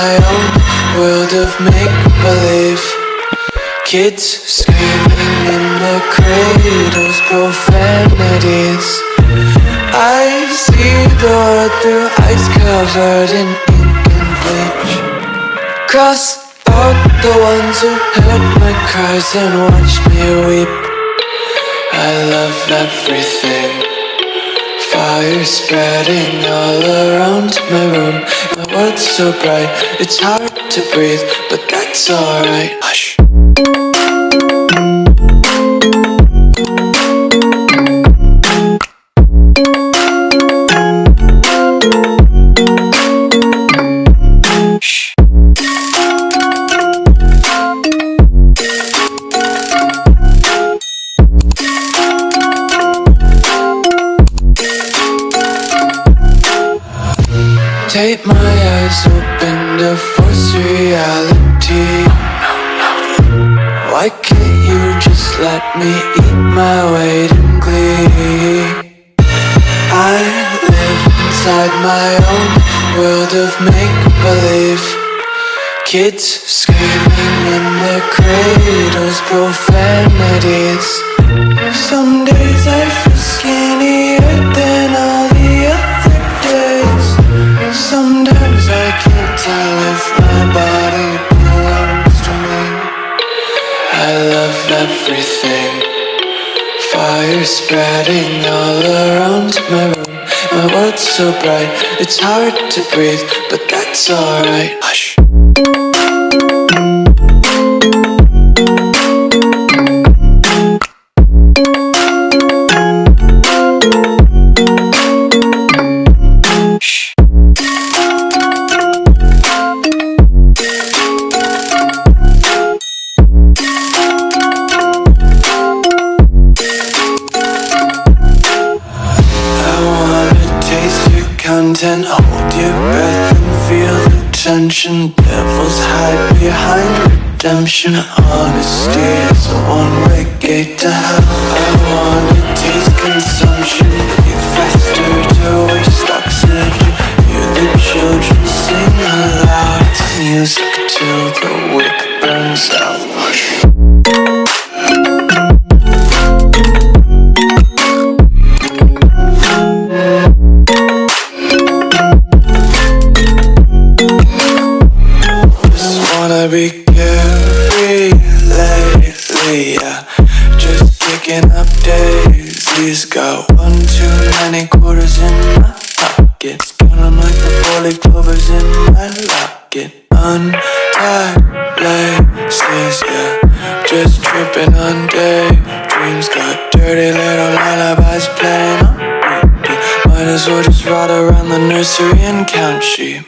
my own world of make-believe. Kids screaming in their cradles, profanities. I see the world through eyes covered in ink and bleach. Cross out the ones who heard my cries and watched me weep. I love everything. Fire spreading all around my room. My world's so bright, it's hard to breathe, but that's alright. Hush. Take my eyes open to force reality. Why can't you just let me eat my weight in glee? I live inside my own world of make-believe. Kids screaming in their cradles, profanities. Some days I feel skinnier than all the other days. Sometimes I can't tell if my body belongs to me. I love everything. Fire spreading all around my room. My world's so bright, it's hard to breathe, but that's alright. Hush. Content, hold your breath and feel the tension. Devils hide behind redemption. Honesty is a one-way gate to hell. I wanna taste consumption. Breathe faster to waste oxygen. Hear the children sing aloud. It's music till the wick burns out. Be carefree lately, yeah. Just kicking up daisies. Got one too many quarters in my pockets. Count 'em like the 4-leaf clovers in my locket. Untied laces, yeah. Just tripping on daydreams. Got dirty little lullabies playing on repeat. Might as well just ride around the nursery and count sheep.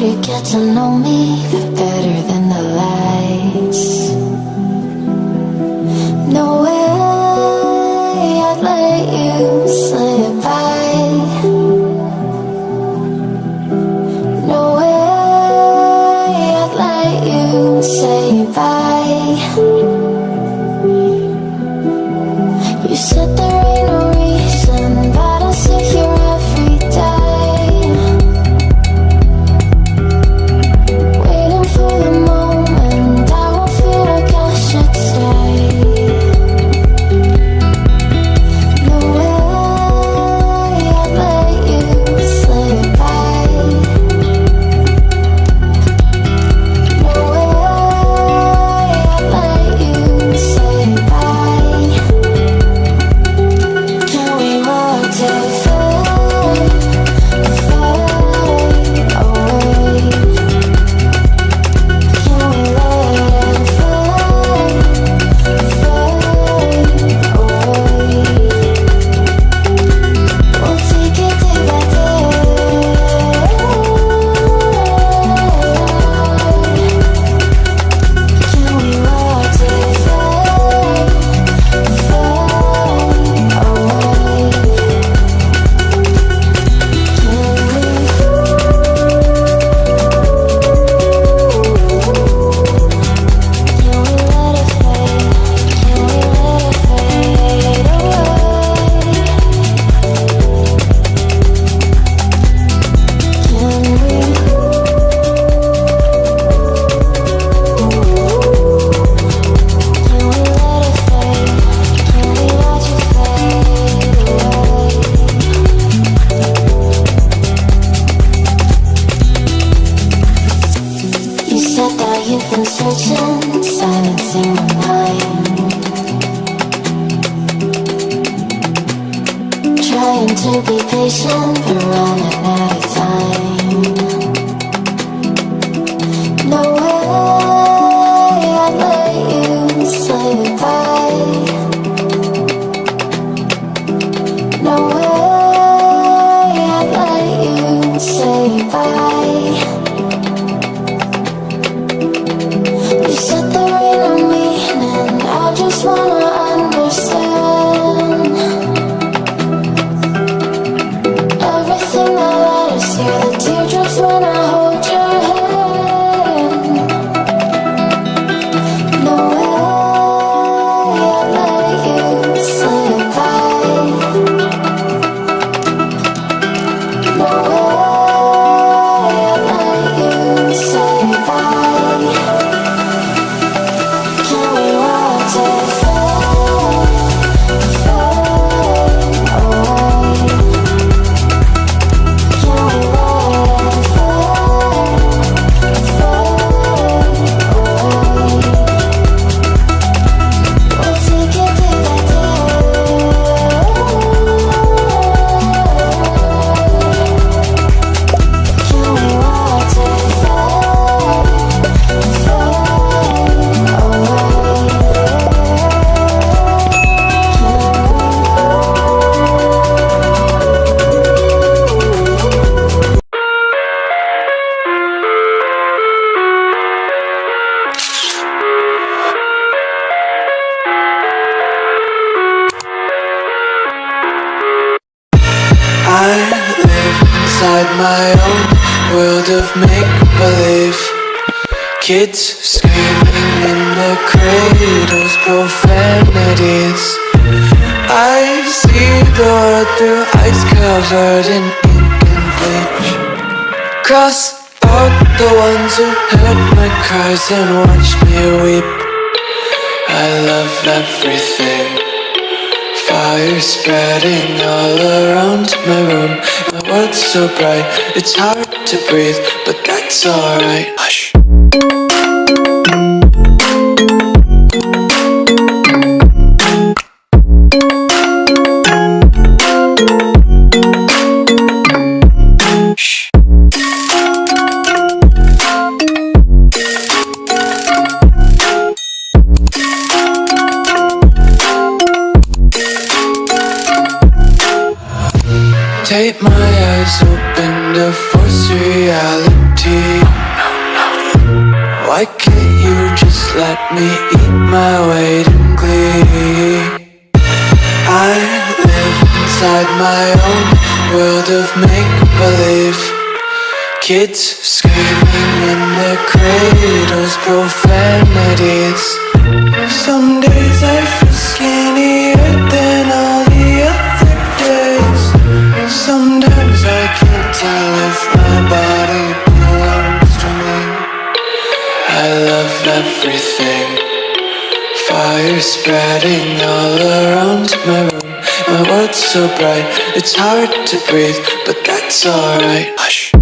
to get to know me better than the lights. No way I'd let you slip by. No way I'd let you say bye. You said there ain't no reason, but I'll sit here every day, waiting for the moment I won't feel like I should stay. No way I'd let you slip by. No way I'd let you say bye. Can we watch it fade, fade away? Can we let it fade, fade away? We'll take it day by day. Can we watch it fade, fade away? You said that you've been searching, silencing my mind, trying to be patient, but running out of time. No way I'd let you slip by. No way I'd let you say bye. You said there ain't no meaning, I just wanna understand everything that led us here, the teardrops when I hold your hand. No way I'd let you slip by. No way I'd let you say bye. Can we watch it fade, fade away? Can we let it fade, fade away? We'll take it day by day. Can we watch it fade, fade away? I live inside my own world of make-believe. Kids screaming in their cradles, profanities. I see the world through eyes covered in ink and bleach. Cross out the ones who heard my cries and watched me weep. I love everything. Fire spreading all around my room. My world's so bright, it's hard to breathe, but that's alright. Hush. Tape my eyes open to force reality. Why can't you just let me eat my weight in glee? I live inside my own world of make-believe. Kids screaming in their cradles, profanities. Some days I feel skinnier than all the other days. Sometimes I can't tell if my body belongs to me. I love everything. Fire spreading all around my room. My world's so bright, it's hard to breathe, but that's alright. Hush.